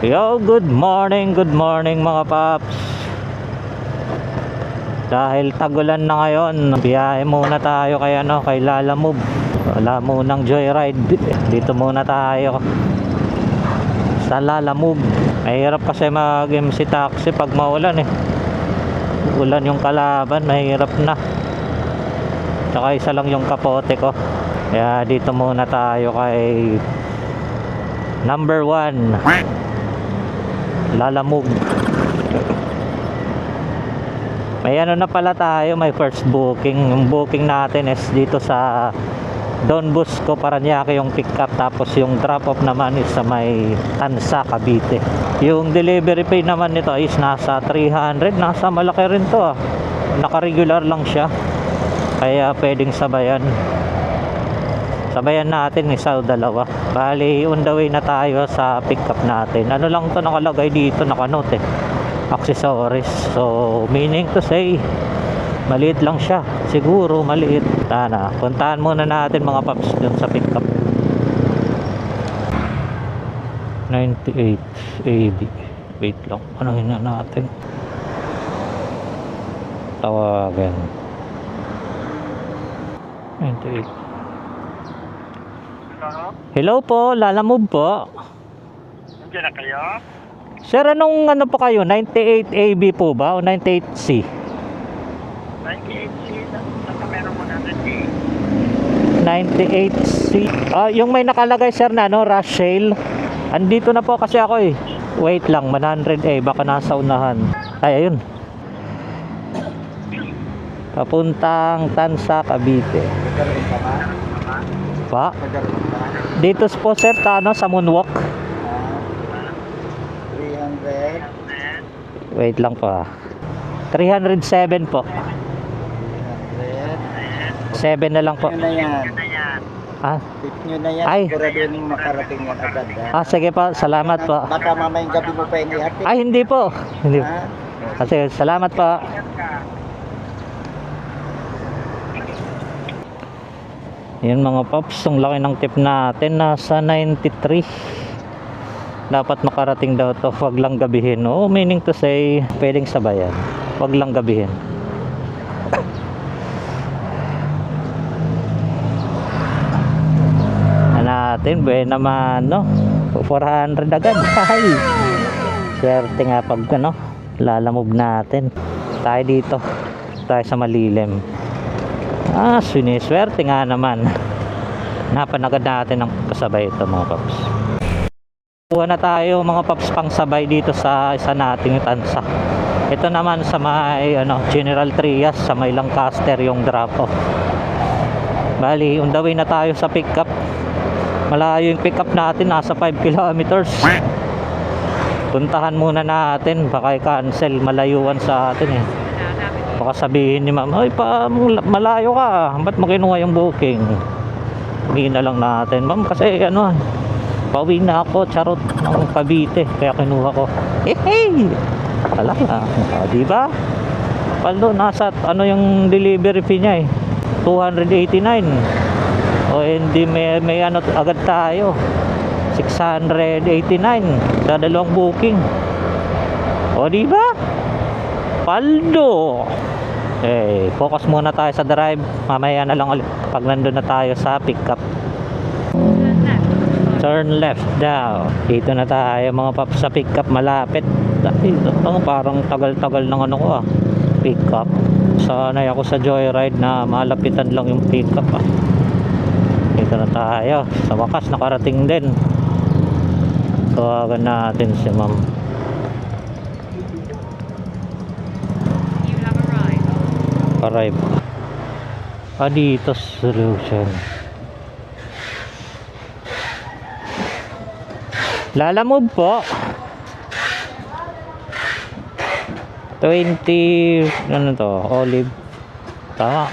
Yo, good morning mga paps. Dahil tagulan na ngayon, biyahe muna tayo kay Lalamove. Wala munang joyride. Dito muna tayo sa Lalamove. Mahirap kasi mag MC taxi pag maulan eh. Ulan yung kalaban, mahirap na. Tsaka isa lang yung kapote ko. Kaya dito muna tayo kay number 1 Lalamove. May ano na pala tayo, may first booking. Yung booking natin is dito sa Don Bosco, Parañaque yung pick up, tapos yung drop off naman is sa may Tansa, Cavite. Yung delivery pay naman nito is nasa 300, nasa malaki rin to ah. Naka-regular lang siya, kaya pwedeng sabayan natin isa o dalawa. Bali on the way na tayo sa pick up natin. Ano lang to nakalagay dito, nakanote accessories, so meaning to say maliit lang siya, siguro maliit. Tana, puntahan muna natin mga paps dun sa pick up. 98 AB, wait lang, anuhin na natin, tawagan 98. Hello po, Lalamove po. Nandiyan na kayo? Sir, anong ano po kayo? 98 AB po ba o 98C? 98C, nasa meron mo na 98C. Yung may nakalagay sir na Rushale. Andito na po kasi ako eh. Wait lang, 100A, baka nasa unahan. Ay, ayun. Papuntang Tansa, Cavite. Pa? Dito po sir, sa Moonwalk. 300. Wait lang po 307 po. 7 na lang po. Tip nyo na yan. Tip nyo na yan. Ay. Siguraduhin yung makarating yan agad. Sige po, salamat po. Baka mamayang gabi mo pa inihatid. Ay, hindi po. Hindi. Kasi salamat po. Yan mga paps, ang laki ng tip natin, nasa 93. Dapat makarating daw to, wag lang gabihin. Meaning to say, pwedeng sabayan, wag lang gabihin. Natin, buwan naman 400 agad. Ay, swerte nga pag Lalamove natin. Tayo dito, tayo sa malilim. Siniswerte nga naman. Napanagad natin ng kasabay ito mga paps. Kuha na tayo mga paps pang sabay dito sa isa nating Tansa. Ito naman sa may General Trias, sa may Lancaster yung drop off. Bali on the way na tayo sa pick up. Malayo yung pick up natin, nasa 5 kilometers. Puntahan muna natin, baka i-cancel, malayuan sa atin eh. Baka sabihin ni ma'am, ay pa malayo ka, ba't mo kinuha yung booking? Hindi na lang natin, ma'am, kasi pauwi na ako, charot, ng Cavite, kaya kinuha ko. Hey! Wala na, diba? Paldo, nasa yung delivery fee niya 289. Hindi may agad tayo, 689 sa dalawang booking. Diba? Paldo. Focus muna tayo sa drive. Mamaya na lang ulit pag nandun na tayo sa pick up. Turn left daw. Dito na tayo mga paps sa pick up, malapit. Parang tagal-tagal ng pick up. Sanay ako sa joyride na malapitan lang yung pick up Dito na tayo. Sa wakas nakarating din. Tawagan natin si ma'am. Arrive. Dito solution. Lalamove po. 20 Olive. Tama.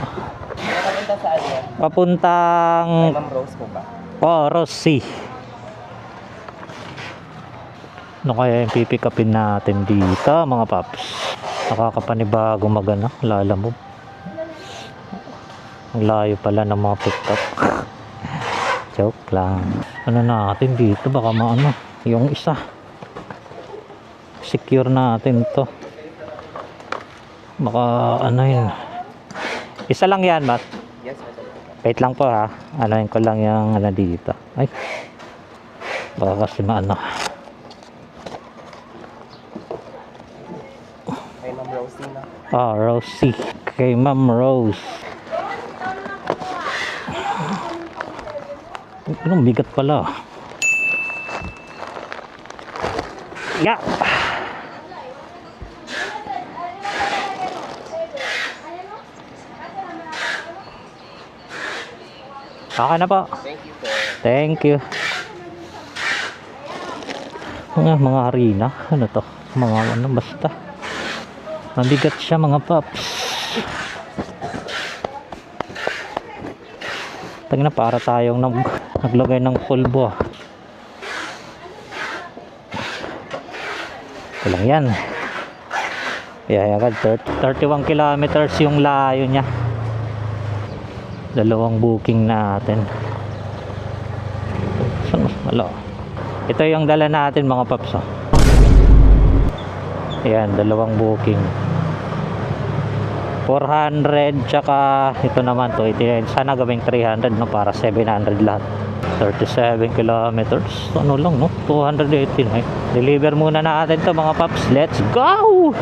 Papuntang Rose po ba? Rossi. Kaya yung pipikapin natin dito mga paps. Nakakapanibago Lalamove. Ang layo pala ng mga pick up. Joke lang. Natin dito, baka yung isa secure natin to. Baka ano yun. Isa lang yan, Matt. Yes, Wait lang po ha. Anoin ko lang yung ano dito. Ay. Baka kasi maano. kay Ma'am Rosie na. Rosie. Kay Ma'am Rose. Anong bigat pala. Yeah. Okay na po. Thank you po. Thank you. Mga harina. Ano to? Mga ano basta. Mabigat siya mga paps. Tagna para tayong naglagay ng pulbo. Ito lang yan. Kaya agad 31 kilometers yung layo niya. Dalawang booking natin. Wala. Ito yung dala natin mga paps. Oh. Ayan, dalawang booking. 400 tsaka ito naman to 89. Sana gawing 300 no para 700 lahat. 37 kilometers. Ano lang no? 218 eh. Deliver muna natin to mga paps. Let's go!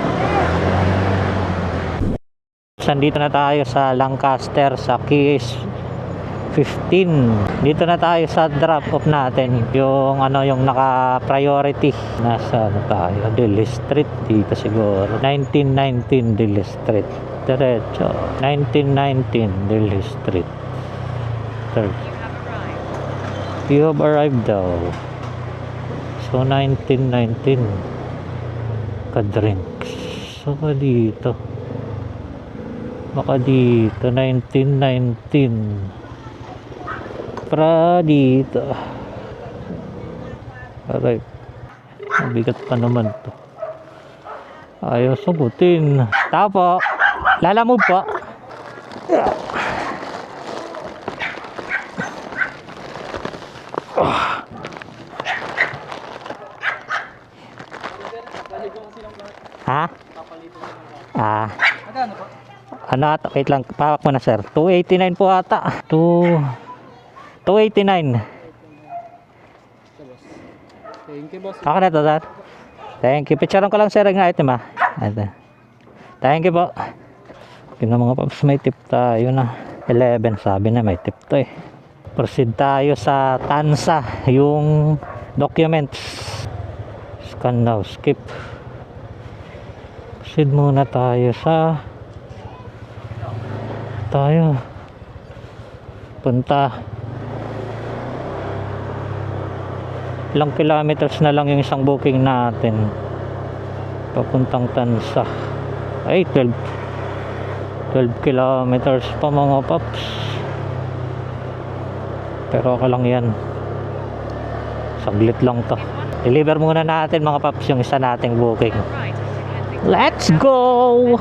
Nandito na tayo sa Lancaster sa Keys 15. Dito na tayo sa drop off natin. Yung ano yung naka priority. Nasa ano tayo? Dili Street dito siguro. 1919 Dili Street. Diretso. 1919 Dili Street. Third. You have arrived daw. So 1919 ka-drinks. So dito. Baka dito 1919 para dito. Alright, mabigat pa naman to. Ayaw sagutin. Tapo, lalamove po. Ha? Ano ata? Wait lang, pawak mo na sir. 289 po ata. 289. Thank you, boss. Ako na to sir. Thank you. Picturean ko lang sir ng item ha. Ito. Thank you po. Yung mga paps, may tip tayo na. 11 sabi na may tip to eh. Proceed tayo sa Tansa. Yung documents. Scan now. Skip. Proceed muna tayo sa punta ilang kilometers na lang yung isang booking natin papuntang Tansa. Ay 12 kilometers pa mga paps, pero okay lang yan, saglit lang to. Deliver muna natin mga paps yung isa nating booking. Let's go!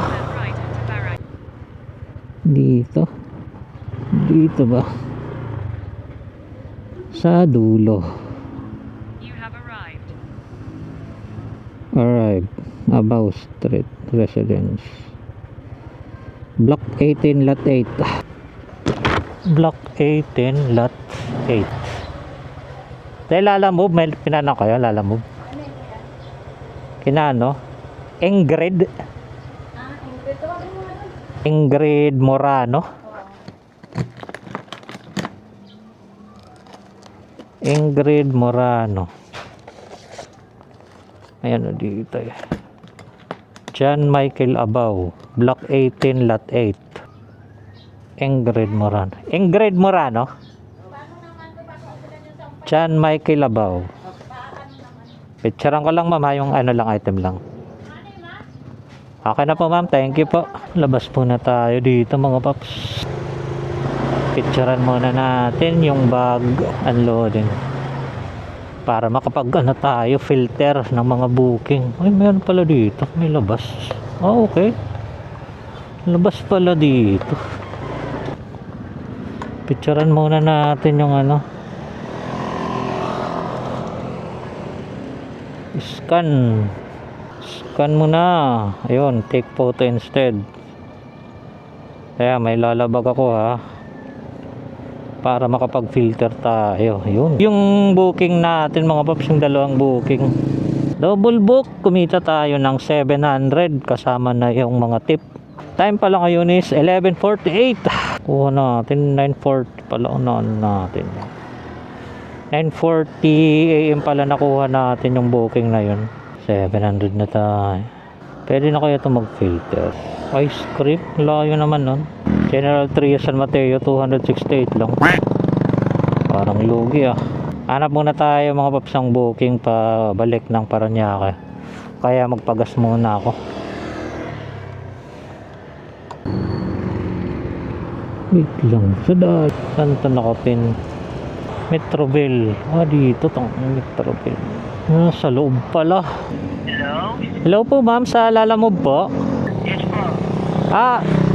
Dito ba sa dulo? Arrived Abao Street Residence, Block 18 Lot 8. Block 18 Lot 8. Tayo lalamove, may pinano kayo lalamove kinano? Ingrid Morano. Ingrid Morano. Ayan o dito eh. John Michael Abao, Block 18 Lot 8. Ingrid Morano. Ingrid Morano. John Michael Abao. Picturean ko lang ma'am ha, yung ano lang item lang. Okay na po ma'am, thank you po. Labas po na tayo dito mga paps. Picturean muna natin yung bag unloading para makapag ano tayo, filter ng mga booking. Ay meron pala dito, may labas. Okay, labas pala dito. Picturean muna natin yung ano, scan. Scan mo na. Ayun, take photo instead. Kaya may lalabag ako ha. Para makapag-filter tayo. Ayun. Yung booking natin mga paps, yung dalawang booking. Double book, kumita tayo ng 700 kasama na yung mga tip. Time pala ngayon is 11:48. Kuha natin 9:40 pala natin. 9:40 AM pala nakuha natin yung booking na yun. 700 na tayo. Pwede na kaya ito mag-filter. Ice cream, layo naman nun. General Trias San Mateo, 268 lang. Parang lugi ah. Hanap muna tayo mga paps ng booking pa balik ng Paranaque. Kaya magpagas muna ako. Wait lang, saan ito nakapin? Metroville. Dito tong Metroville. Sa loob pala. Hello? Hello po ma'am, sa Lalamove po. Yes po.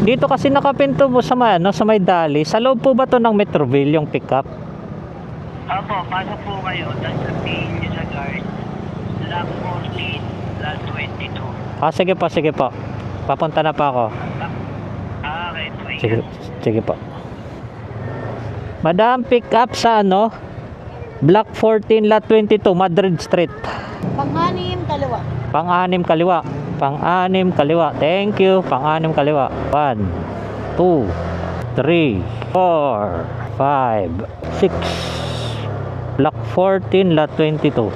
Dito kasi nakapinto po sa may Dali. Sa loob po ba to ng Metroville yung pickup? Opo, pasok po kayo. Tapos sabihin niyo sa guard. Lot 14, lot 22. Sige po. Papunta na pa ako. Okay po. Sige po. Madam, pick up sa Block 14, Lot 22, Madrid Street. Pang-anim, kaliwa. Pang-anim kaliwa. Thank you. Pang-anim kaliwa. 1, 2, 3, 4, 5, 6. Block 14, Lot 22.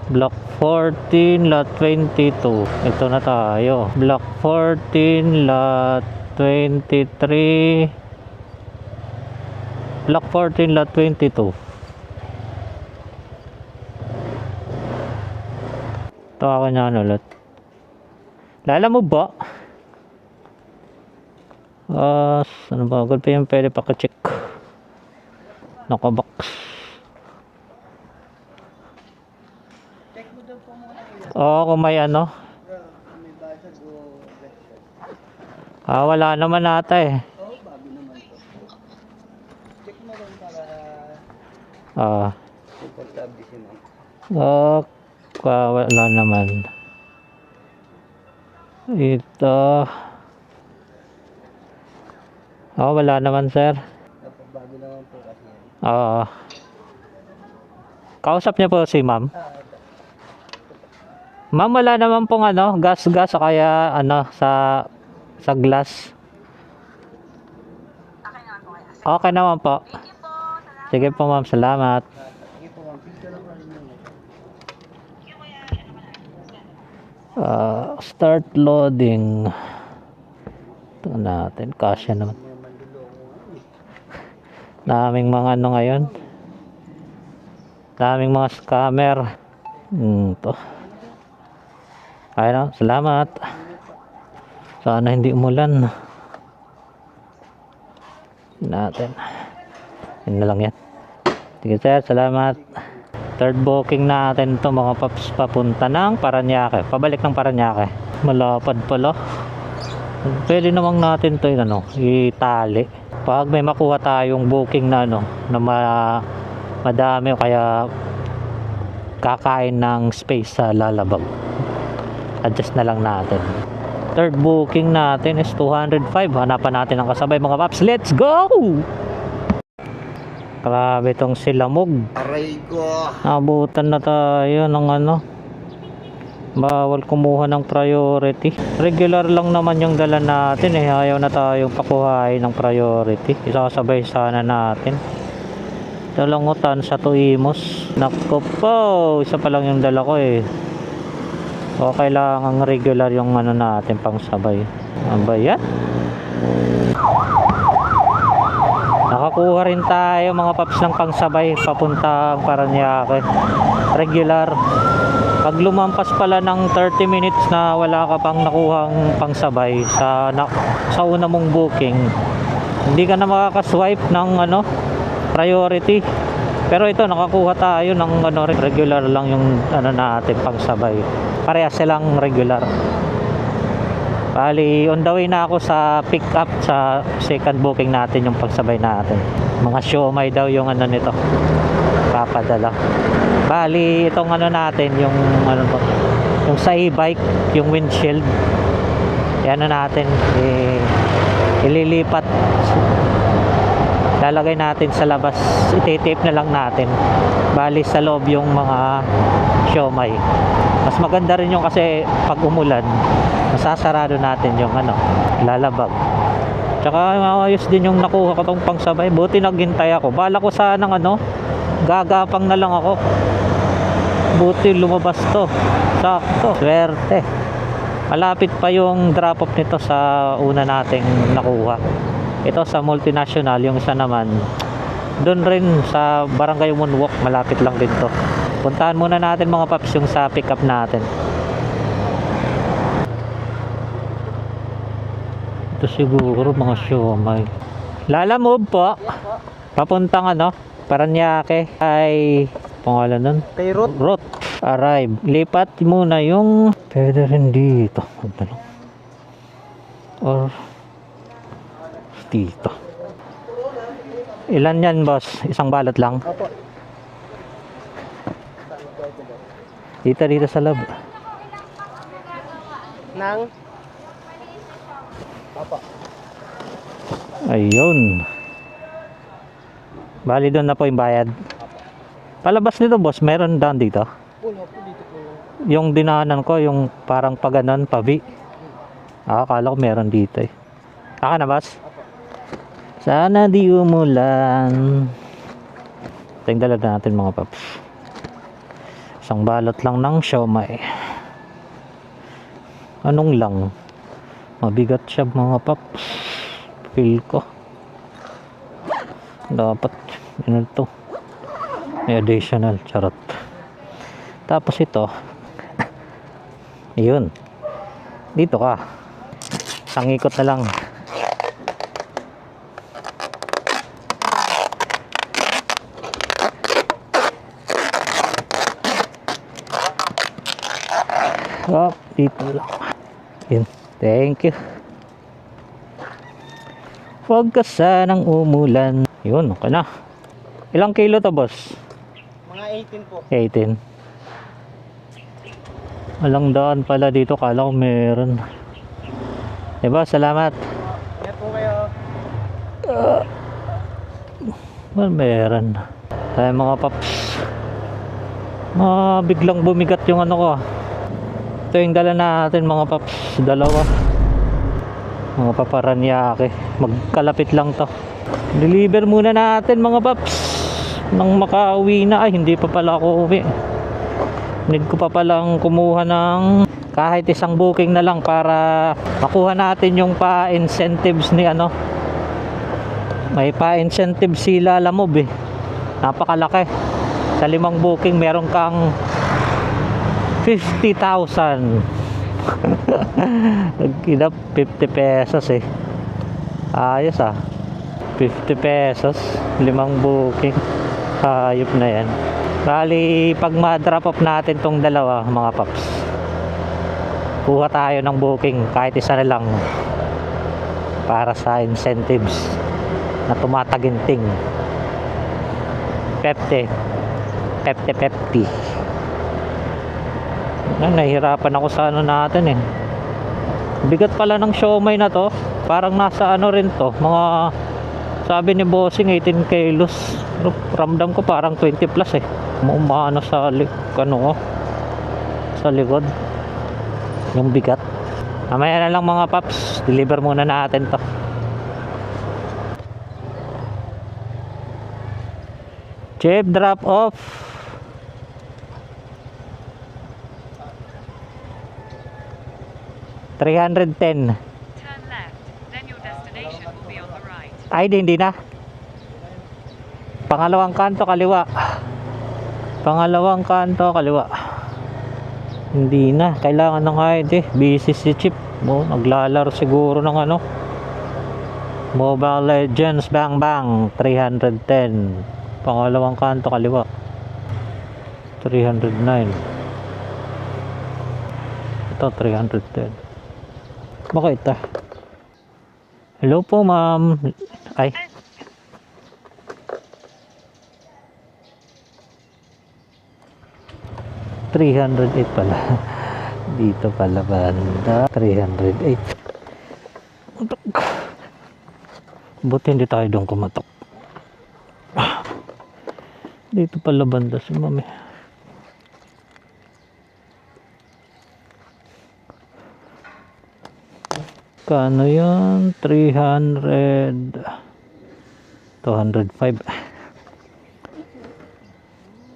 Block 14, Lot 22. Ito na tayo. Block 14, Lot 23. Block 14, Lot 22. Tawakan niya ulit. Lala mo ba? Ano ba? Agad pa yung pwede paka-check. Nakabox. Kung may wala naman ata eh. Wala naman. Ito. Wala naman sir. Bago naman po kasi. Kausap niya po si ma'am. Ma'am, wala naman pong gas o kaya sa glass. Okay naman po. Sige po ma'am, salamat. Sige po, ma'am. Picture lang pa rin yun. Start loading. Ito natin, kasya naman. Daming mga ngayon. Daming mga scammer. Ito. Ayun, salamat. Sana hindi umulan. Natin. Yun na lang yan. Sige sir, salamat. Third booking natin to mga paps, papunta ng Paranaque. Pabalik ng Paranaque. Malapad pala. Pwede namang natin to itali. Pag may makuha tayong booking na na madami o kaya kakain ng space sa lalabag, adjust na lang natin. Third booking natin is 205. Hanapan natin ang kasabay mga paps. Let's go! Grabe tong silamog. Aray ko! Abutan na tayo ng bawal kumuha ng priority. Regular lang naman yung dala natin eh. Ayaw na tayong pakuhain ng priority. Isasabay sana natin. Dalangutan sa Tuimos. Nako po, isa pa lang yung dala ko eh. O kailangan regular yung natin pang sabay. Ano ba yan? Nakakuha rin tayo mga paps ng pangsabay papuntang Paranaque. Regular. Pag lumampas pala ng 30 minutes na wala ka pang nakuhang pangsabay sa una mong booking, hindi ka na makakaswipe ng priority. Pero ito nakakuha tayo ng regular lang yung natin pangsabay. Parehas silang regular. Bali, on the way na ako sa pick up sa second booking natin yung pagsabay natin. Mga siomay daw yung nito. nagpapadala. Bali, itong ano natin, yung ano ba, yung sa e-bike, yung windshield, yan na natin, ililipat, lalagay natin sa labas, ititape na lang natin. Bali sa loob yung mga siomay. Mas maganda rin yung kasi pag umulan, masasarado natin yung ano, lalabag. Tsaka maayos din yung nakuha ko tong pangsabay. Buti naghintay ako. Bala ko sanang ano, gagapang na lang ako. Buti lumabas to. Sakto. Swerte. Malapit pa yung drop off nito sa una nating nakuha. Ito sa multinational, yung isa naman doon rin sa Barangay Moonwalk, malapit lang din to. Puntahan muna natin mga paps yung sa pick up natin. Ito siguro mga siomay. Lala move po. Papuntang ano, Paranaque ay pangalan nun? Kay Ruth. Ruth. Arrive. Lipat muna yung pwede rin dito. Or dito. Ilan yan, boss? Isang balot lang? Opo. Dito sa lab. Nang? Opo. Ayun. Bali doon na po yung bayad. Palabas nito, boss, meron down dito. Wala po dito po. Yung dinaanan ko, yung parang paganon, pabi. Akala ko meron dito eh. Aka na, boss? Sana di umulan. Ito yung dala natin mga paps. Isang balot lang ng siomay. Anong lang? Mabigat siya mga paps. Feel ko. Dapat ano to? May additional. Charot. Tapos ito. Yun. Dito ka. Isang ikot na lang. Oh, dito lang. Yun. Thank you. Huwag ka sanang umulan. Yun, okay na. Ilang kilo to, boss? Mga 18 po. 18. Walang daan pala dito. Kala ko meron. Diba? Salamat. Yan po kayo. Well, meron. Tayo mga paps. Biglang bumigat yung ano ko. Ito yung dala natin mga paps. Dalawa. Mga Paranaque. Magkalapit lang to. Deliver muna natin mga paps. Nang makauwi na. Ay, hindi pa pala ako uwi. Need ko pa palang kumuha ng kahit isang booking na lang para makuha natin yung pa-incentives ni ano. May pa-incentive si Lala Move eh. Napakalaki. Sa 5 booking meron kang 50,000. Nagkinap 50 pesos eh. Ayos ah. 50 pesos 5 booking. Hayop na yan. Bali pag ma-drop off natin tong dalawa mga paps, kuha tayo ng booking kahit isa na lang para sa incentives na tumataginting. 50. Nahihirapan ako sa ano natin eh. Bigat pala ng siomay na to. Parang nasa ano rin to, mga sabi ni bossing 18 kilos. Ramdam ko parang 20 plus eh. Umaano sa ano, sa likod yung bigat. Mamaya na lang mga paps, deliver muna natin to. Chip drop off. $310. Turn left, then your destination will be on the right. Ay, hindi na. Pangalawang kanto kaliwa. Pangalawang kanto kaliwa. Hindi na. Kailangan ng ID. Busy si Chip. Naglalaro siguro ng ano. Mobile Legends. Bang bang. 310. Pangalawang kanto kaliwa. 309. Ito 310. Bakit ah? Hello po ma'am. Ay. 308 pala. Dito pala banda. 308. Buti hindi tayo doon kumatok. Dito pala banda si mami. Kano yun? 300. 205.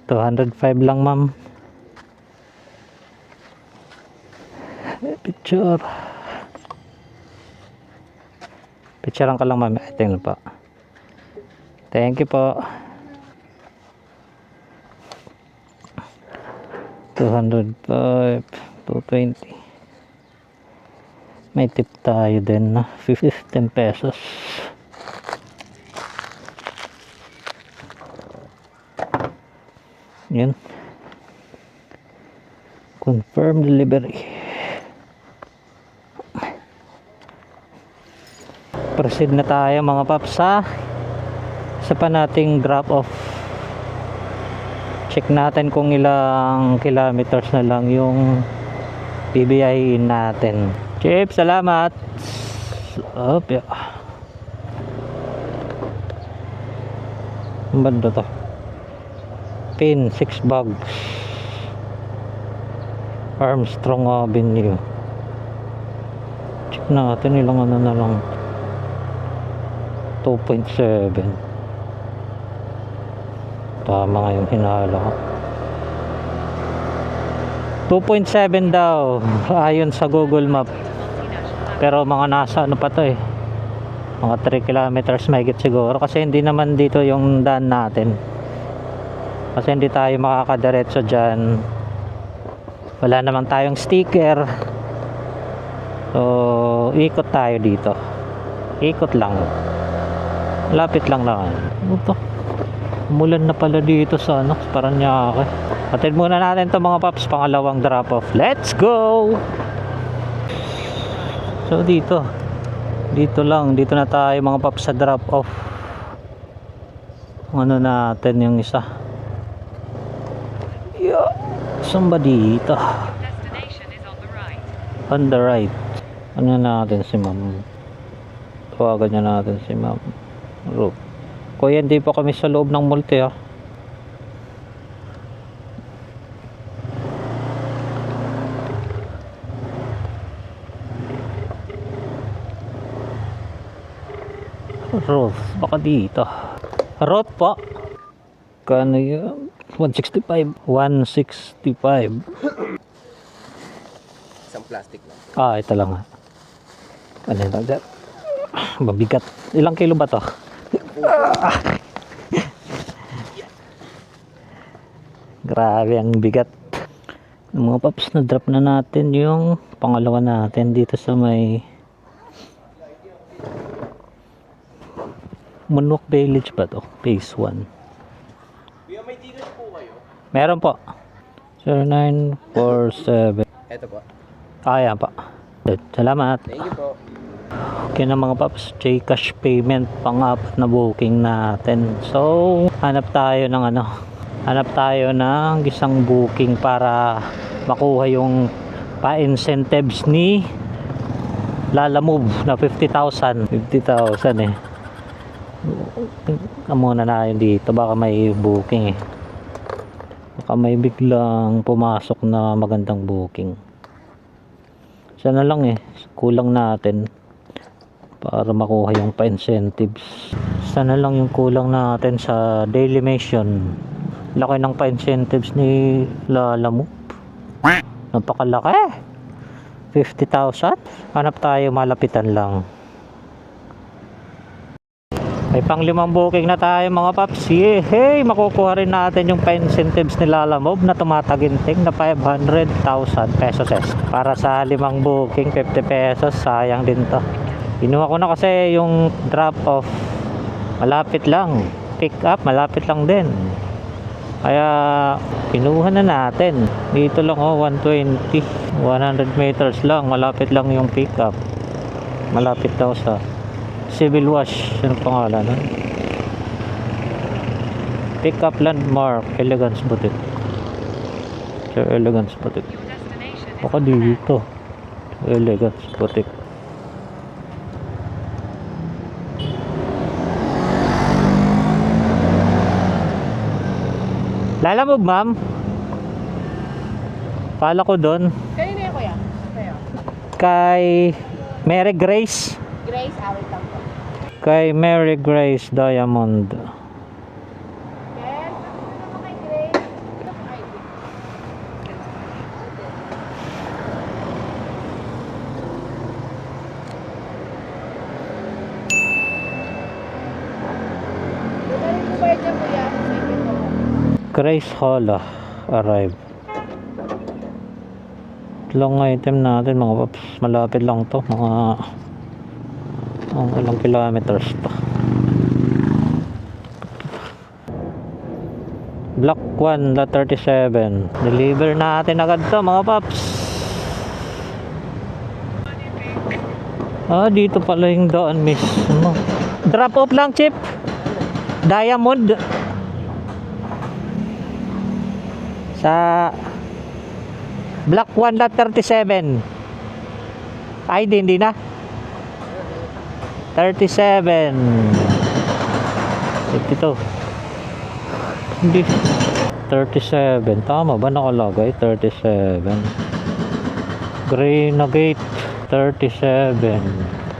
205 lang, ma'am. Picture. Picturean ka lang, ma'am. Tingnan pa. Thank you po. 205, 220. May tip tayo din na 15 pesos. Yan. Confirm delivery. Proceed na tayo mga paps sa pa nating drop off. Check natin kung ilang kilometers na lang yung bibiyahin natin. Chip, salamat. Opya. Ang banda to. Pin 6 bags. Armstrong Avenue. Check natin ilang ano na lang. 2.7. Tama nga yung hinala ko. 2.7 daw ayon sa Google Map. Pero mga nasa ano pa to eh. Mga 3 kilometers mahigit siguro kasi hindi naman dito yung daan natin. Kasi hindi tayo makakadiretso dyan. Wala naman tayong sticker. So ikot tayo dito. Ikot lang. Lapit lang naman. Ito. Umulan na pala dito sa ano, Paranaque. Atid muna natin to mga paps, pangalawang drop off. Let's go! So dito na tayo mga paps sa drop off. Ano natin yung isa. Yeah. Saan ba dito? Destination is on the right. On the right. Ano natin si ma'am? Tawagan niya natin si ma'am. Ruth. Kuya, hindi pa kami sa loob ng multi ha. Ruth, baka dito. Ruth po. Kano yun? 165. 165. Isang plastic lang. Ito lang ha. Ano yun? Mabigat. Ilang kilo ba to? Grabe ang bigat. Mga paps, na drop na natin yung pangalawa natin dito sa may Munok Village ba to? Phase 1. May Gcash po kayo? Meron po. 0947. Eto po. Yan pa. Salamat. Thank you po. Okay na mga paps, Gcash payment pang-apat na booking natin. So, hanap tayo ng isang booking para makuha yung pa-incentives ni Lalamove na 50,000. 50,000 eh. Muna na yun dito, baka may booking eh. Baka may biglang pumasok na magandang booking. Sana lang eh, kulang natin para makuha yung pa-incentives. Sana lang yung kulang natin sa daily mission. Laki ng pa-incentives ni Lalamove. Napakalaki. 50,000. Hanap tayo, malapitan lang. May pang-5 booking na tayo mga paps. Hey, makukuha rin natin yung pa-incentives ni Lalamove na tumataginting na 500,000 pesos. Para sa 5 booking, 50 pesos. Sayang din to. Kinuha ko na kasi yung drop off. Malapit lang. Pick up, malapit lang din. Kaya kinuha na natin. Dito lang 120. 100 meters lang. Malapit lang yung pick up. Malapit daw sa Civil Wash, ano pangalan nun? Pick up landmark, Elegance Boutique. Sir Elegance Boutique. Your destination is Baka on the left. dito. Elegance Boutique. Lalamog, ma'am. Kala ko doon. Kanina yan, kuya? Kayo? Kay Mary Grace. Grace, awit lang po. Kay Mary Grace Diamond. Yes, ano naman kay Grace? Ay, Magaling po ba dyan, kuya? Thank you po. Grace Hola arrive. Long item natin mga paps. Malapit lang to. Mga ilang kilometers to. Block 1, lot 37. Deliver natin agad to mga paps. Ah, dito pala yung daan mismo. Drop off lang, Chip. Diamond. Sa Block 1, lot 37. Ay, hindi na. 37. 52. Hindi. 37. Tama ba nakalagay? 37. Grenagate. 37.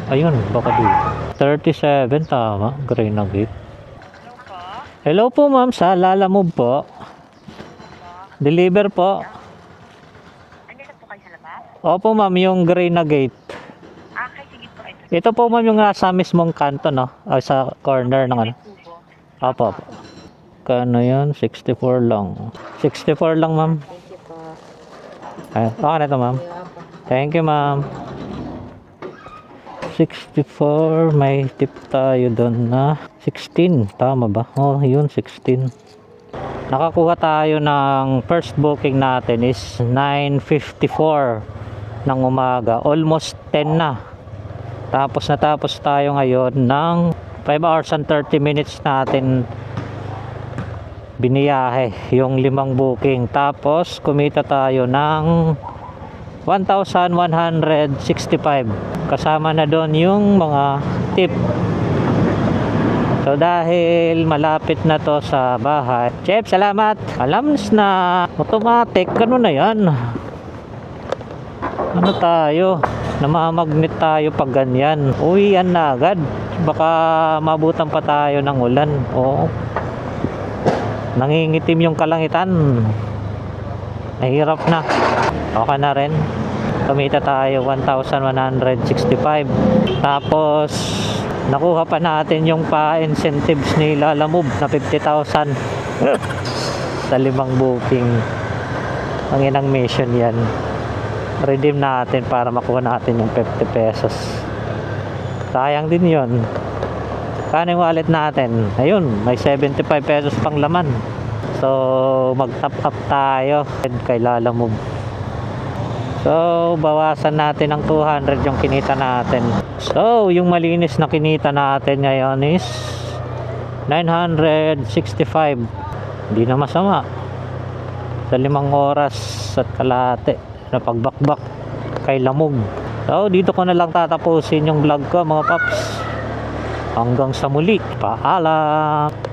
Ayun, baka dito. 37, tama. Grenagate. Hello po, ma'am. Sa Lalamove po. Deliver po. Andito po kayo sa labas? Opo, ma'am, yung Grenagate. Okay, sige po. Ito Ito po, ma'am, yung nasa mismong kanto, no? O, sa corner ng ano. po. Opo, opo. Kano yun? 64 lang. 64 lang, ma'am. Thank you po. Ay, okay na ito, ma'am. Thank you, ma'am. 64. May tip tayo doon na 16. Tama ba? Oh, yun, 16. Nakakuha tayo ng first booking natin is 9:54 ng umaga. Almost 10 na. Tapos natapos tayo ngayon ng 5 hours and 30 minutes natin biniyahe yung 5 booking. Tapos kumita tayo ng 1,165. Kasama na doon yung mga tip. So dahil malapit na to sa bahay. Chef, salamat. Alams na automatic. Ano na yan? Ano tayo? Namamagnet tayo pag ganyan. Uwian na agad. Baka mabutan pa tayo ng ulan. Oo. Nangingitim yung kalangitan. Nahirap na. Okay na rin. Kumita tayo 1,165. Tapos nakuha pa natin yung pa-incentives ni Lalamove na 50,000 sa 5 booking. Ang inang mission yan. Redeem natin para makuha natin yung 50 pesos. Sayang din yun. Kano yung wallet natin? Ayun, may 75 pesos pang laman. So, mag-top up tayo kay Lalamove. So, bawasan natin ng 200 yung kinita natin. So, yung malinis na kinita natin ngayon is 965. Hindi na masama. Sa 5 oras at kalahati na pagbakbak kay Lamog. So, dito ko na lang tatapusin yung vlog ko mga paps. Hanggang sa muli. Paalam!